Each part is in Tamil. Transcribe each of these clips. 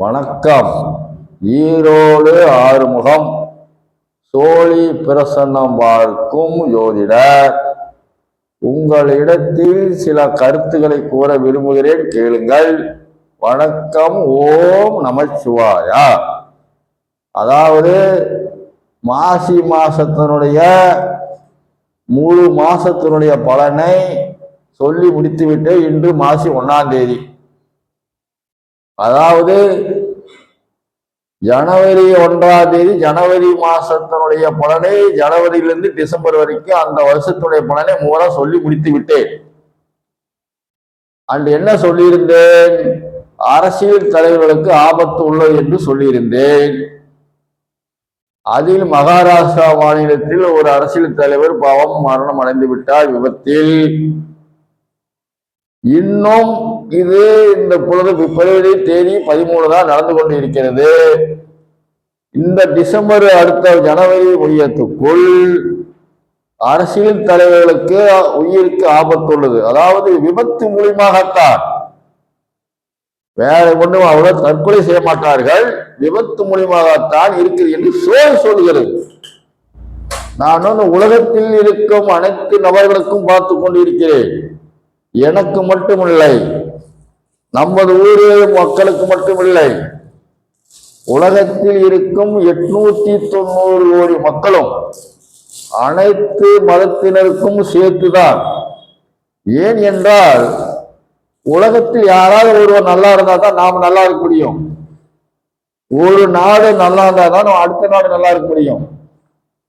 வணக்கம். ஈரோடு ஆறுமுகம் சோழி பிரசன்னம் பார்க்கும் ஜோதிடர். உங்களிடத்தில் சில கருத்துக்களை கூற விரும்புகிறேன், கேளுங்கள். வணக்கம். ஓம் நமச்சிவாயா. அதாவது மாசி மாசத்தினுடைய முழு மாசத்தினுடைய பலனை சொல்லி முடித்துவிட்டு இன்று மாசி 1ஆம் தேதி. அதாவது ஜனவரி 1ஆம் தேதி ஜனவரி மாசத்தினுடைய பலனை ஜனவரியிலிருந்து டிசம்பர் வரைக்கும் அந்த வருஷத்துடைய பலனை மூலா சொல்லி முடித்து விட்டேன். அன்று என்ன சொல்லியிருந்தேன்? அரசியல் தலைவர்களுக்கு ஆபத்து உள்ளது என்று சொல்லியிருந்தேன். அதில் மகாராஷ்டிரா மாநிலத்தில் ஒரு அரசியல் தலைவர் பாவம் மரணம் அடைந்து விட்டார் விபத்தில். இன்னும் இது இந்த பொழுது பிப்ரவரி தேதி 13 தான் நடந்து கொண்டு இருக்கிறது. இந்த டிசம்பர் அடுத்த ஜனவரி முடியத்துக்குள் அரசியல் தலைவர்களுக்கு உயிருக்கு ஆபத்து உள்ளது. அதாவது விபத்து மூலியமாகத்தான், வேற ஒன்றும் அவ்வளவு தற்கொலை செய்ய மாட்டார்கள், விபத்து மூலியமாகத்தான் இருக்கிறது என்று சொல்கிறது. நான் உலகத்தில் இருக்கும் அனைத்து நபர்களுக்கும் பார்த்து கொண்டிருக்கிறேன். எனக்கு மட்டுமில்லை, நமது ஊரு மக்களுக்கு மட்டுமில்லை, உலகத்தில் இருக்கும் 890 கோடி மக்களும் அனைத்து மதத்தினருக்கும் சேர்த்துதான். ஏன் என்றால் உலகத்தில் யாராவது ஒருவர் நல்லா இருந்தா தான் நாம் நல்லா இருக்க முடியும். ஒரு நாடு நல்லா இருந்தா தான் அடுத்த நாடு நல்லா இருக்க முடியும்.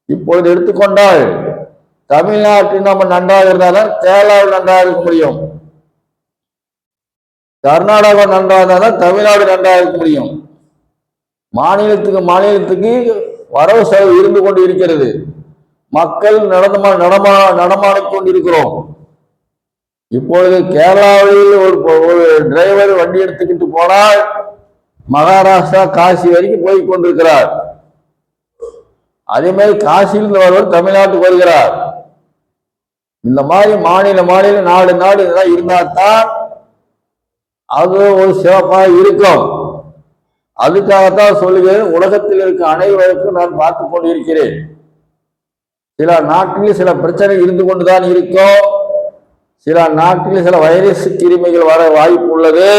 இப்பொழுது எடுத்துக்கொண்டால் தமிழ்நாட்டில் நம்ம நன்றாக இருந்தால்தான் கேரளாவில் நன்றாக இருக்க முடியும், கர்நாடகா நன்றாக இருந்தால்தான் தமிழ்நாடு நன்றாக இருக்க முடியும். மாநிலத்துக்கு வரவு செலவு இருந்து கொண்டு இருக்கிறது. மக்கள் நடமாடிக் கொண்டிருக்கிறோம். இப்பொழுது கேரளாவில் ஒரு டிரைவர் வண்டி எடுத்துக்கிட்டு போனால் மகாராஷ்டிரா காசி வரைக்கும் போய் கொண்டிருக்கிறார். அதே மாதிரி காசியிலிருந்து வருவர் தமிழ்நாட்டுக்கு வருகிறார். இந்த மாதிரி மாநில நாடு இதெல்லாம் இருந்தால்தான் அது ஒரு சிறப்பாக இருக்கும். அதுக்காகத்தான் சொல்லுகிறேன், உலகத்தில் இருக்க அனைவருக்கும் நான் பார்த்து கொண்டிருக்கிறேன். சில நாட்டில் சில பிரச்சனை இருந்து கொண்டுதான் இருக்கும். சில நாட்டில் சில வைரஸ் கிருமிகள் வர வாய்ப்பு உள்ளது.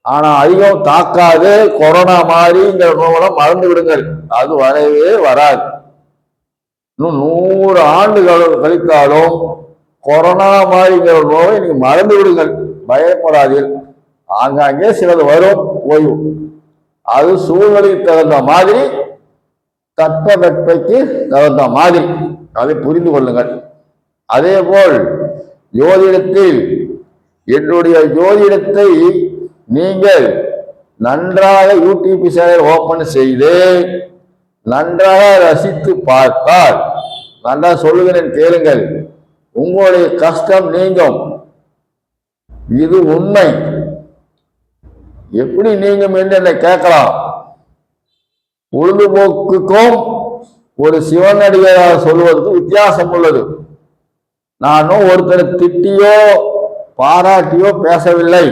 ஆனா அதிகம் தாக்காது. கொரோனா மாதிரிங்கிற நோயெல்லாம் மறந்து விடுங்கள், அது வரவே வராது. இன்னும் 100 ஆண்டுகள் கழித்தாலும் கொரோனா மாதிரிங்கிற நோயை நீங்க மறந்து விடுங்கள், பயப்படாதீர்கள். ஆங்காங்கே சிலது வரும், ஓய்வு. அது சூழ்நிலைக்கு தகுந்த மாதிரி, தட்பவெப்பைக்கு தகுந்த மாதிரி, அதை புரிந்து கொள்ளுங்கள். அதே போல் ஜோதிடத்தில் என்னுடைய ஜோதிடத்தை நீங்கள் நன்றாக யூடியூப் சேனல் ஓபன் செய்து நன்றாக ரசித்து பார்த்தால், நல்லா சொல்லுகிறேன் கேளுங்கள், உங்களுடைய கஷ்டம் நீங்கும். இது உண்மை. எப்படி நீங்கும் என்று என்னை கேட்கலாம். பொழுதுபோக்குக்கும் ஒரு சிவனடியார் சொல்வதற்கு வித்தியாசம் உள்ளது. நானும் ஒருத்தரை திட்டியோ பாராட்டியோ பேசவில்லை.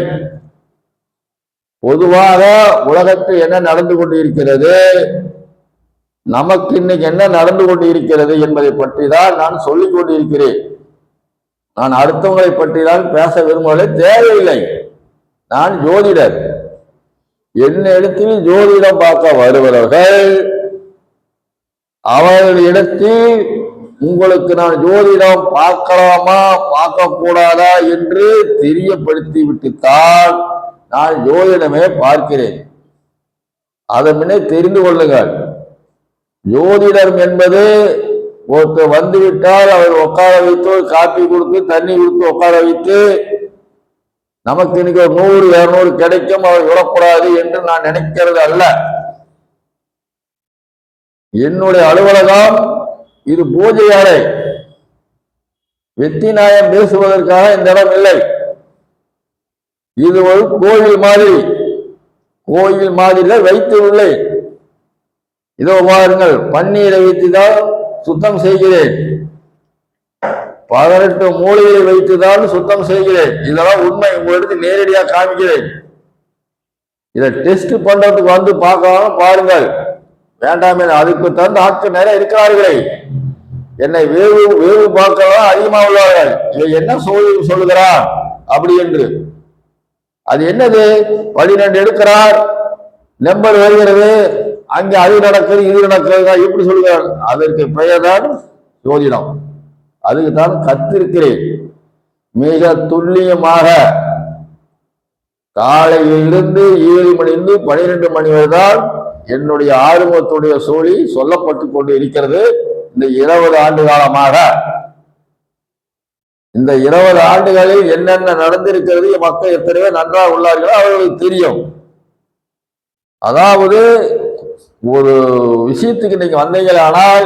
பொதுவாக உலகத்தில் என்ன நடந்து கொண்டு இருக்கிறது, நமக்கு இன்னைக்கு என்ன நடந்து கொண்டு இருக்கிறது என்பதை பற்றி தான் நான் சொல்லிக் கொண்டிருக்கிறேன். நான் அடுத்தவங்களை பற்றி தான் பேச விரும்பவில்லை, தேவையில்லை. நான் ஜோதிடர். என்னிடத்தில் ஜோதிடம் பார்க்க வருபவர்கள் அவர்களிடத்தில் உங்களுக்கு நான் ஜோதிடம் பார்க்கலாமா பார்க்க கூடாதா என்று தெரியப்படுத்தி விட்டுத்தான் நான் ஜோதிடமே பார்க்கிறேன். அதை முன்னே தெரிந்து கொள்ளுங்கள். ஜோதிடம் என்பது ஒருத்தர் வந்துவிட்டால் அவர் உட்கார வைத்து காப்பி கொடுத்து தண்ணி கொடுத்து உட்கார வைத்து நமக்கு இன்னைக்கு ஒரு 100 200 கிடைக்கும், அவர் விடக்கூடாது என்று நான் நினைக்கிறது அல்ல. என்னுடைய அலுவலகம் இது பூஜை அறை. வெத்தி நாயம் பேசுவதற்காக இந்த இடம் இல்லை. இது ஒரு கோயில் மாதிரி வைத்து உள்ளே. இதோ பாருங்கள், பன்னீரை வைத்துதான் சுத்தம் செய்கிறேன், 18 மூலிகளை வைத்துதான் சுத்தம் செய்கிறேன். இதெல்லாம் உண்மை, உங்களிடத்தில் நேரடியாக காமிக்கிறேன். இதை டெஸ்ட் பண்றதுக்கு வந்து பார்க்கலாம் பாருங்கள். வேண்டாமே, அதுக்கு தகுந்த ஆட்கள் நிறைய இருக்கிறார்களே. என்னை வேவு வேவு பார்க்கலாம் அதிகமா உள்ளார்கள். இவை என்ன சொல்லுகிறார் அப்படி என்று. அது என்னது? 12 எடுக்கிறார், நம்பர் வருகிறது, அங்கே அது நடக்குது இது நடக்கிறது எப்படி சொல்லுகிறார்? அதற்கு பெயர் தான் ஜோதிடம். அதுக்கு தான் கத்திருக்கிறேன். மிக துல்லியமாக காலையிலிருந்து 7 மணிலிருந்து 12 மணி வரை தான் என்னுடைய ஆறுமுகத்துடைய சோழி சொல்லப்பட்டு கொண்டு இருக்கிறது. இந்த 20 ஆண்டு காலமாக இந்த 20 ஆண்டுகளில் என்னென்ன நடந்திருக்கிறது, மக்கள் எத்தனையோ நன்றாக உள்ளார்களோ அவர்களுக்கு தெரியும். அதாவது ஒரு விஷயத்துக்கு நீங்க வந்தீர்கள், ஆனால்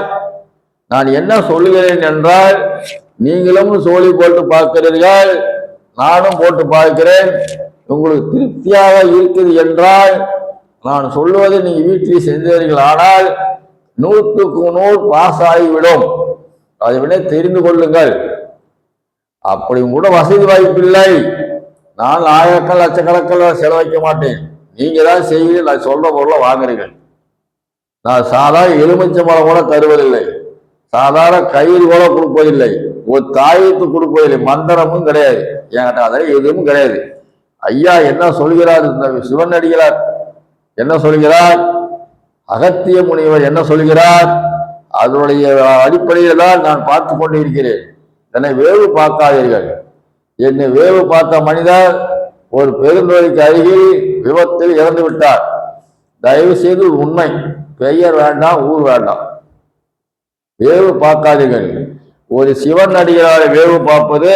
நான் என்ன சொல்லுகிறேன் என்றால், நீங்களும் சோழி போட்டு பார்க்கிறீர்கள், நானும் போட்டு பார்க்கிறேன். உங்களுக்கு திருப்தியாக இருக்குது என்றால் நான் சொல்லுவதை நீங்க வீட்டில் செஞ்சீர்கள், ஆனால் 100க்கு 100 பாஸ் ஆகிவிடும். அதை விட தெரிந்து கொள்ளுங்கள். அப்படி கூட வசதி வாய்ப்பில்லை. நான் ஆயிரக்கணக்கில் லட்சக்கணக்கில் செலவழிக்க மாட்டேன். நீங்க தான் செய்ய நான் சொல்ற பொருளை வாங்குறீர்கள். நான் சாதாரண எலுமிச்சை மரம் கூட தருவதில்லை, சாதாரண கயிறு கூட கொடுப்பதில்லை, ஒரு தாயத்து கொடுப்பதில்லை, மந்திரமும் கிடையாது என்கிட்ட. அதெல்லாம் எதுவும் கிடையாது. ஐயா என்ன சொல்கிறார், இந்த சிவன் அடிகளார் என்ன சொல்கிறார், அகத்திய முனிவர் என்ன சொல்கிறார், அதனுடைய அடிப்படையில் தான் நான் பார்த்து கொண்டு இருக்கிறேன். என்னை வேவு பார்க்காதீர்கள். என்னை வேவு பார்த்த மனிதர் ஒரு பெருந்தொழிற்கு அருகில் விபத்தில் இறந்து விட்டார். தயவு செய்து உண்மை, பெயர் வேண்டாம், ஊர் வேண்டாம். வேவு பார்க்காதீர்கள். ஒரு சிவன் அடிகளாரை வேவு பார்ப்பது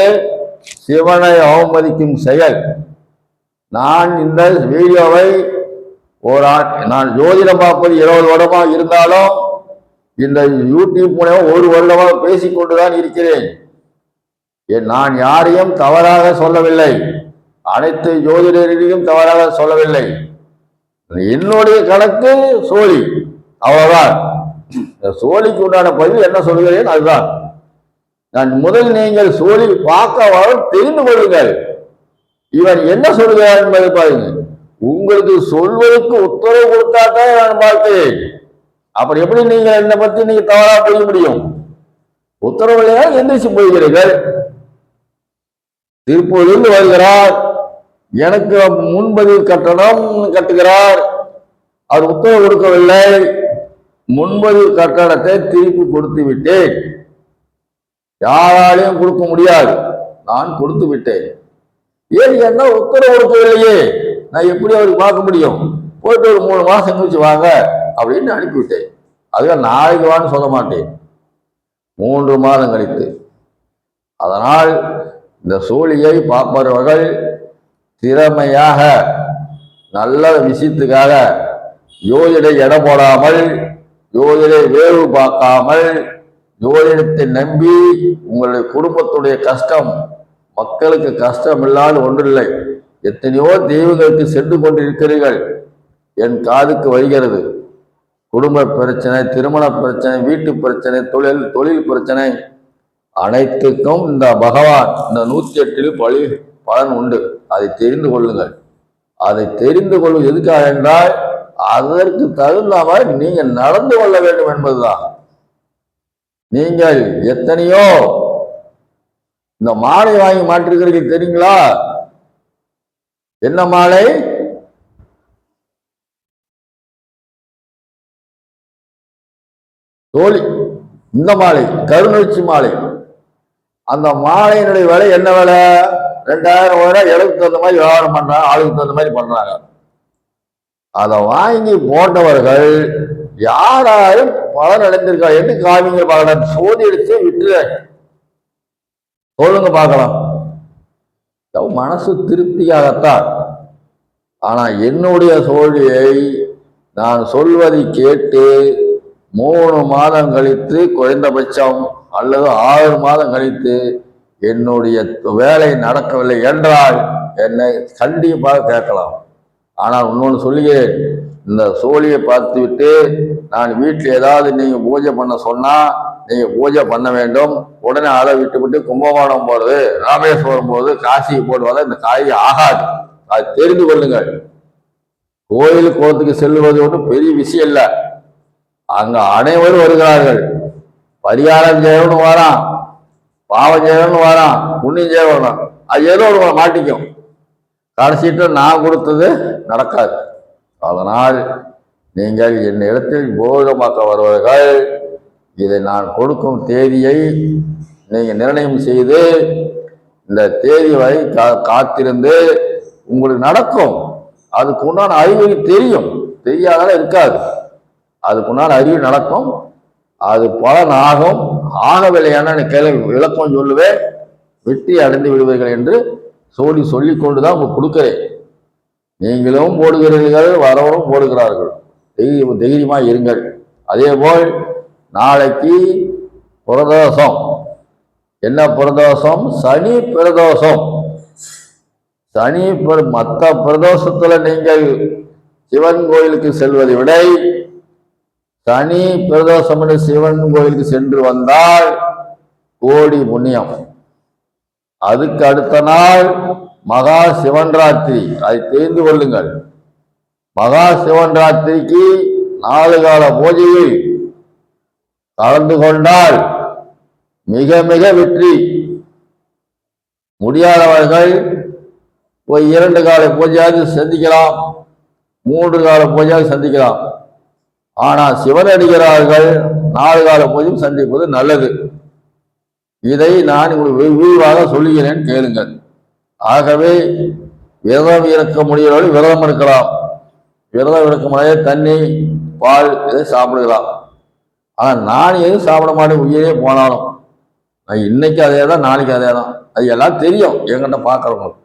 சிவனை அவமதிக்கும் செயல். நான் இந்த வீடியோவை நான் ஜோதிடம் பார்ப்பது 20 வருடமாக இருந்தாலும் இந்த யூடியூப் மூலமாக 1 வருடமாக பேசிக்கொண்டுதான் இருக்கிறேன். நான் யாரையும் தவறாக சொல்லவில்லை, அனைத்து ஜோதிடரையும் தவறாக சொல்லவில்லை. என்னுடைய கணக்கு சோழி, அவ்வளவுதான். சோழிக்கு உண்டான பதில் என்ன சொல்கிறேன் அதுதான். நான் முதல் நீங்கள் சோழி பார்க்க தெரிந்து கொள்ளுங்கள், இவன் என்ன சொல்கிறார் என்பதை பாருங்க. உங்களுக்கு சொல்வதற்கு உத்தரவு கொடுத்தாதான் நான் பார்க்கிறேன். அப்புறம் எப்படி நீங்க என்னை பத்தி நீங்க தவறா போக முடியும்? உத்தரவு இல்லையா எந்திரிச்சு போகிறீர்கள். திருப்பூரிலிருந்து வருகிறார், எனக்கு முன்பதிவு கட்டணம் கட்டுகிறார். அவர் உத்தரவு கொடுக்கவில்லை, முன்பதிவு கட்டணத்தை திருப்பி கொடுத்து விட்டேன். யாராலையும் கொடுக்க முடியாது, நான் கொடுத்து விட்டேன். ஏன் என்ன உத்தரவு கொடுக்கவில்லையே, நான் எப்படி அவருக்கு பார்க்க முடியும்? போயிட்டு ஒரு 3 மாசம் கழிச்சு வாங்க அப்படின்னு அனுப்பிவிட்டேன். அதுக்காக நாளைக்கு வான்னு சொல்ல மாட்டேன், 3 மாதம் கழித்து. அதனால் இந்த சோழியை பார்ப்பவர்கள் திறமையாக நல்ல விஷயத்துக்காக ஜோதிடை இடம் போடாமல், ஜோதிடை வேவு பார்க்காமல், ஜோதிடத்தை நம்பி உங்களுடைய குடும்பத்துடைய கஷ்டம், மக்களுக்கு கஷ்டம் இல்லாத ஒன்றில்லை. எத்தனையோ தெய்வங்களுக்கு சென்று கொண்டிருக்கிறீர்கள். என் காதுக்கு வருகிறது. குடும்ப பிரச்சனை, திருமண பிரச்சனை, வீட்டு பிரச்சனை, தொழில் பிரச்சனை, அனைத்துக்கும் இந்த பகவான் இந்த 108 பலன் உண்டு. அதை தெரிந்து கொள்ளுங்கள். அதை தெரிந்து கொள்வது எதுக்காக என்றால், அதற்கு தகுந்த மாதிரி நீங்க நடந்து கொள்ள வேண்டும் என்பதுதான். நீங்கள் எத்தனையோ இந்த மாலை வாங்கி மாற்றிருக்கிறீர்கள் தெரியுங்களா? என்ன மாலை? தோழி, இந்த மாலை கருணொச்சி மாலை. அந்த மாலையினுடைய விலை என்ன விலை? 2000 ரூபாய். இடத்துக்கு தகுந்த மாதிரி வியாபாரம் பண்றாங்க, ஆளுக்கு தகுந்த மாதிரி பண்றாங்க. அதை வாங்கி போட்டவர்கள் யாராலும் பலன் அடைந்திருக்கா என்று காமிங்க பார்க்கலாம். சோதி எடுத்து விட்டு சொல்லுங்க பார்க்கலாம். மனசு திருப்தியாகத்தான். ஆனா என்னுடைய சோழியை நான் சொல்வதை கேட்டு 3 மாதம் கழித்து, குறைந்தபட்சம் அல்லது 6 மாதம் கழித்து என்னுடைய வேலை நடக்கவில்லை என்றால் என்னை கண்டிப்பாக கேட்கலாம். ஆனால் இன்னொன்று சொல்லுகிறேன், இந்த சோழியை பார்த்து விட்டு நான் வீட்டில் ஏதாவது நீங்க பூஜை பண்ண சொன்னா நீங்க பூஜை பண்ண வேண்டும். உடனே அதை விட்டு கும்பகோணம் போறது, ராமேஸ்வரம் போறது, காசிக்கு போடுவதை இந்த காய் ஆகாது. அது தெரிந்து கொள்ளுங்கள். கோயில் குளத்துக்கு செல்வது ஒன்றும் பெரிய விஷயம் இல்லை. அங்க அனைவரும் வருகிறார்கள். பரிகாரம் செய்யணும்னு வரான், பாவம் செய்யணும்னு வரான், புண்ணியம் செய்யணும், அது ஏதோ ஒரு மாட்டிக்கும். கடைசிட்டு நான் கொடுத்தது நடக்காது. அதனால் நீங்கள் என் இடத்தில் போகமாக்க வருவர்கள் இதை நான் கொடுக்கும் தேதியை நீங்கள் நிர்ணயம் செய்து இந்த தேதி வரை காத்திருந்து உங்களுக்கு நடக்கும். அதுக்கு உண்டான அறிவு தெரியும், தெரியாதால இருக்காது. அதுக்குண்டான அறிவு நடக்கும், அது பலன் ஆகும். ஆகவில்லையான கேள்வி விளக்கம் சொல்லுவேன், வெற்றி அடைந்து விடுவீர்கள் என்று சொல்லிக் கொண்டுதான் உங்களுக்கு கொடுக்கிறேன். நீங்களும் போடுகிறீர்கள், வரவரும் போடுகிறார்கள். தைரியமா இருங்கள். அதே போல் நாளைக்கு பிரதோஷம். என்ன பிரதோஷம்? சனி பிரதோஷம். சனி மற்ற பிரதோஷத்துல நீங்கள் சிவன் கோயிலுக்கு செல்வதை விட சனி பிரதோஷம் என்று சிவன் கோயிலுக்கு சென்று வந்தால் கோடி புண்ணியம். அதுக்கு அடுத்த நாள் மகா சிவன்ராத்திரி, அதை தெரிந்து கொள்ளுங்கள். மகா சிவன்ராத்திரிக்கு 4 கால பூஜையில் கலந்து கொண்டால் மிக மிக வெற்றி. முடியாதவர்கள் போய் 2 கால பூஜையாவது சந்திக்கலாம், 3 கால பூஜையாவது சந்திக்கலாம். ஆனால் சிவனடிகிறார்கள் 4 கால பூஜையும் சந்திப்பது நல்லது. இதை நான் உங்களுக்கு விரிவாக சொல்லுகிறேன், கேளுங்கள். ஆகவே விரதம் இருக்க முடியவர்கள் விரதம் இருக்கலாம். விரதம் இருக்க முடியாத தண்ணி, பால் இதை சாப்பிடுக்கலாம். ஆனால் நான் எதுவும் சாப்பிட மாட்டேன், உயிரே போனாலும். நான் இன்னைக்கு அதே தான், நாளைக்கு அதே தான். அது எல்லாம் தெரியும் என்கிட்ட பார்க்குறவங்களுக்கு.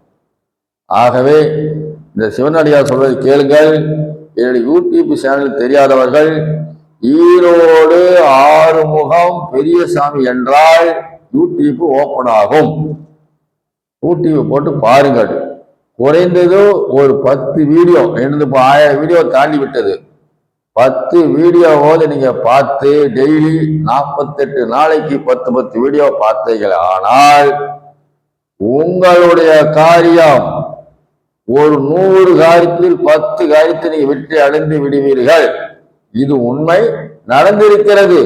ஆகவே இந்த சிவனடியார் சொல்வதை கேளுங்கள். என்னுடைய யூடியூப் சேனல் தெரியாதவர்கள் ஈரோடு ஆறுமுகம் பெரியசாமி என்றால் யூடியூப் ஓப்பன் ஆகும். யூடியூப் போட்டு பாருங்கள். குறைந்தது ஒரு 10 வீடியோ, என்னது இப்போ 1000 வீடியோ தாண்டி விட்டது. 10 வீடியோவோடு நீங்க பார்த்து டெய்லி 48 நாளைக்கு 10 வீடியோ பார்த்தீர்கள் ஆனால் உங்களுடைய காரியம் ஒரு 100 காரியத்தில் 10 காரியத்தை நீங்க வெற்றி அடைந்து விடுவீர்கள். இது உண்மை, நடந்திருக்கிறது.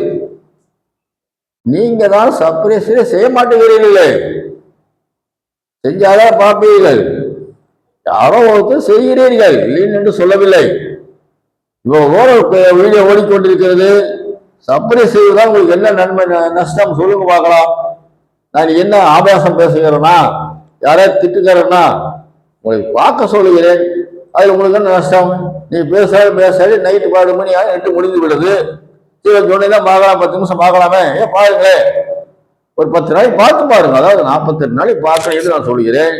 நீங்க தான் சப்ரேஷனே செய்ய மாட்டேங்கிறீர்களே, செஞ்சாதான் பார்ப்பீர்கள். யாரோ ஒருத்தர் செய்கிறீர்கள், இல்லைன்னு என்று சொல்லவில்லை. இவ்வளவு வீடியோ ஓடிக்கொண்டிருக்கிறது. சப்ரேஸ் செய்வதுதான் உங்களுக்கு என்ன நன்மை நஷ்டம் சொல்லுங்க பார்க்கலாம். நான் என்ன ஆபாசம் பேசுகிறேன்னா, யாராவது திட்டுக்கிறேன்னா உங்களுக்கு பார்க்க சொல்லுகிறேன். அதில் உங்களுக்கு என்ன நஷ்டம்? நீ பேசாது நைட்டு 12 மணி 8 முடிந்து விடுது. சொன்னதான் பார்க்கலாம், 10 நிமிஷம் பார்க்கலாமே. ஏன் பாருங்களேன், ஒரு 10 நாளைக்கு பார்த்து பாருங்க. அதாவது 48 நாளைக்கு பார்க்க எது நான் சொல்கிறேன்.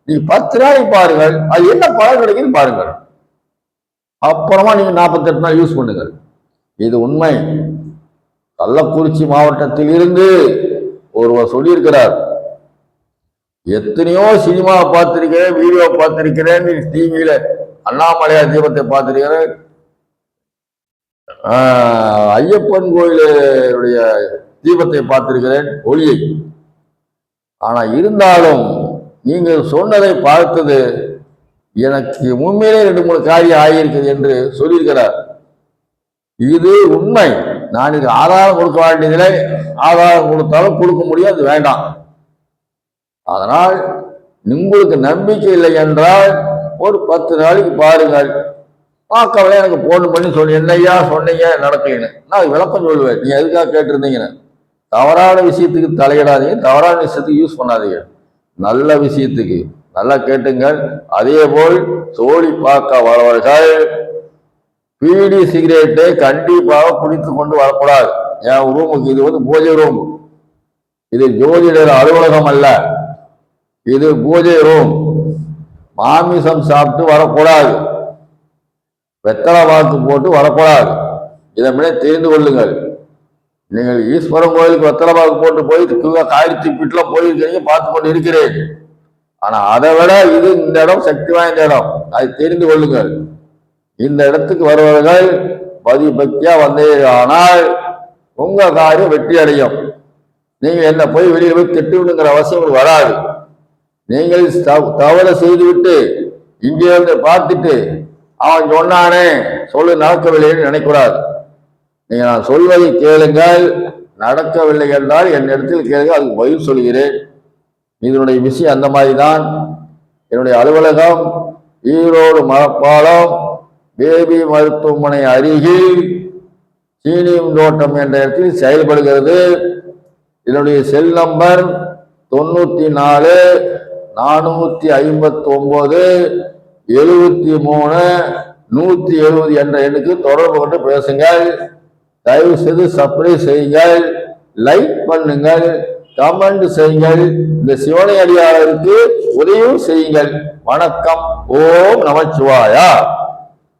நீ 10 நாளைக்கு பாருங்கள், அது என்ன பலன் கிடைக்குன்னு பாருங்கள். அப்புறமா நீங்க 48 நாள் யூஸ் பண்ணுங்கள். இது உண்மை. கள்ளக்குறிச்சி மாவட்டத்தில் இருந்து ஒருவர் சொல்லியிருக்கிறார், எத்தனையோ சினிமா பார்த்திருக்கிறேன், வீடியோ பார்த்திருக்கிறேன், டிவியில அண்ணாமலையார் தீபத்தை பார்த்திருக்கிறேன், ஐயப்பன் கோயிலுடைய தீபத்தை பார்த்திருக்கிறேன், ஒளியை. ஆனா இருந்தாலும் நீங்கள் சொன்னதை பார்த்தது எனக்கு உண்மையிலே 2-3 காரியம் ஆகியிருக்குது என்று சொல்லியிருக்கிறார். இது உண்மை. நான் இது ஆதாரம் கொடுக்க வேண்டியதில்லை. ஆதாரம் கொடுத்தாலும் கொடுக்க முடியாது, வேண்டாம். அதனால் உங்களுக்கு நம்பிக்கை இல்லை என்றால் ஒரு 10 நாளைக்கு பாருங்கள். பார்க்கவே எனக்கு போன் பண்ணி சொல்லி என்னையா சொன்னீங்க நடக்கலைன்னு நான் விளக்கம் சொல்லுவேன். நீ எதுக்காக கேட்டிருந்தீங்கன்னு. தவறான விஷயத்துக்கு தலையிடாதீங்க, தவறான விஷயத்துக்கு யூஸ் பண்ணாதீங்க. நல்ல விஷயத்துக்கு நல்லா கேட்டுங்கள். அதே போல் சோழி பார்க்க வரவர்கள் பீடி சிகரெட்டை கண்டிப்பாக குடித்து கொண்டு வரக்கூடாது. என் ரூமுக்கு இது பூஜை ரூம், இது ஜோதிடர் அலுவலகம் அல்ல, இது பூஜை ரூம். மாமிசம் சாப்பிட்டு வரக்கூடாது, வெத்தலை வாக்கு போட்டு வரக்கூடாது. இதை முன்னே தெரிந்து கொள்ளுங்கள். நீங்கள் ஈஸ்வரன் கோயிலுக்கு வெத்தலை வாக்கு போட்டு போய் காய்ச்சி வீட்டுல போயிருக்கிறீங்க, பார்த்து கொண்டு இருக்கிறேன். ஆனா அதை விட இது இந்த இடம் சக்தி வாய்ந்த இடம், அதை தெரிந்து கொள்ளுங்கள். இந்த இடத்துக்கு வருவர்கள் பக்தியா வந்தே ஆனால் உங்க காரியம் வெற்றி அடையும். நீங்க என்ன போய் வெளியே போய் திட்டுங்கிற அவசியம் வராது. நீங்கள் தவறு செய்துவிட்டு இங்கே வந்து பார்த்துட்டு அவன் சொன்னானே சொல்லு நடக்கவில்லைன்னு நினைக்கூடாது. நீங்க நான் சொல்வதை கேளுங்கள், நடக்கவில்லை என்றால் என் இடத்தில் கேளுங்க, அதுக்கு பதில் சொல்கிறேன். இதனுடைய விஷயம் அந்த மாதிரி தான். என்னுடைய அலுவலகம் ஈரோடு மரப்பாலம் பேபி மருத்துவமனை அருகில் சீனியம் தோட்டம் என்ற இடத்தில் செயல்படுகிறது. என்னுடைய செல் நம்பர் 94 459 73 170 என்ற எண்ணுக்கு தொடர்பு கொண்டு பேசுங்கள். தயவு செய்து சப்ஸ்கிரைப் செய்யுங்கள், லைக் பண்ணுங்கள், கமெண்ட் செய்யுங்கள். இந்த சிவனை அடியாளருக்கு உதவி செய்யுங்கள். வணக்கம். ஓம் நமச்சிவாயா.